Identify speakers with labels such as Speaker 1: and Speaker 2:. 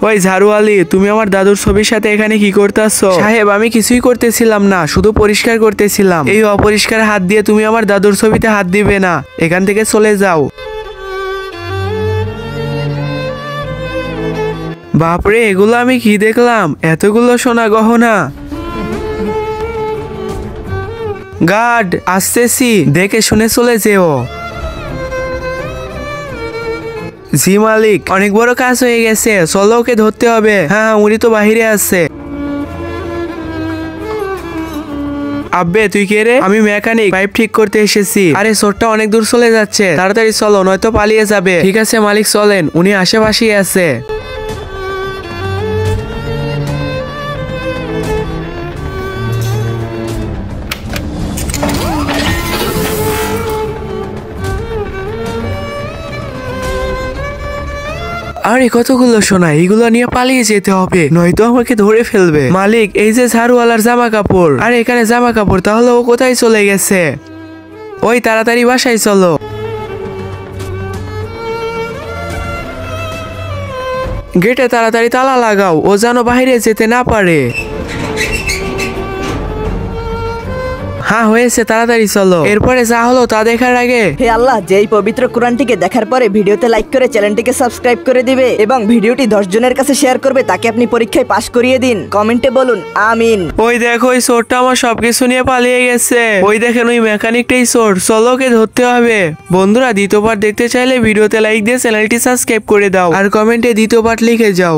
Speaker 1: ওই ঝাড়ুওয়ালি, তুমি আমার দাদুর ছবির সাথে এখানে কি করতেছো? সাহেব, আমি কিছুই করতেছিলাম না, শুধু পরিষ্কার করতেছিলাম। এই অপরিষ্কার হাত দিয়ে তুমি আমার দাদুর ছবিতে হাত দিবে না, এখান থেকে চলে যাও। বাপরে, এগুলো আমি কি দেখলাম? এতগুলো সোনা গহনা। গার্ড, আসতেছি, দেখে শুনে চলে যেও। জি মালিক, অনেক বড় কাজ হয়ে গেছে, চলো ওকে ধরতে হবে। হ্যাঁ, উনি তো বাহিরে আছে। আব্বে, তুই কে রে? আমি মেকানিক, পাইপ ঠিক করতে এসেছি। আরে চোরটা অনেক দূর চলে যাচ্ছে, তাড়াতাড়ি চলো, নয়তো পালিয়ে যাবে। ঠিক আছে মালিক, চলেন, উনি আশেপাশেই আছে। আরে কতগুলো সোনা, এইগুলো নিয়ে পালিয়ে যেতে হবে, নয়তো আমাকে ধরে ফেলবে। মালিক, এই যে ঝাড়ুওয়ালার জামা কাপড়। আরে এখানে জামা কাপড়, তাহলে ও কোথায় চলে গেছে? ওই তাড়াতাড়ি বাসায় চলো। গেটে তাড়াতাড়ি তালা লাগাও, ও যেন বাইরে যেতে না পারে। হ্যাঁ হয়েছে, তাড়াতাড়ি চলো। এরপরে যা হলো তা দেখার আগে
Speaker 2: হে আল্লাহ, যেই পবিত্র কোরআনটিকে দেখার পরে ভিডিওতে লাইক করে চ্যানেলটিকে সাবস্ক্রাইব করে দিবে এবং ভিডিওটি 10 জনের কাছে শেয়ার করবে, তাকে আপনি পরীক্ষায় পাশ করিয়ে দিন। কমেন্টে বলুন আমিন।
Speaker 1: ওই দেখো, ওই চোরটা আমার সবকিছু নিয়ে পালিয়ে গেছে। ওই দেখেন, ওই মেকানিকটাই চোর, চলো ওকে ধরতে হবে। বন্ধুরা, দ্বিতীয় পার্ট দেখতে চাইলে ভিডিওতে লাইক দিয়ে চ্যানেলটি সাবস্ক্রাইব করে দাও আর কমেন্টে দ্বিতীয় পার্ট লিখে যাও।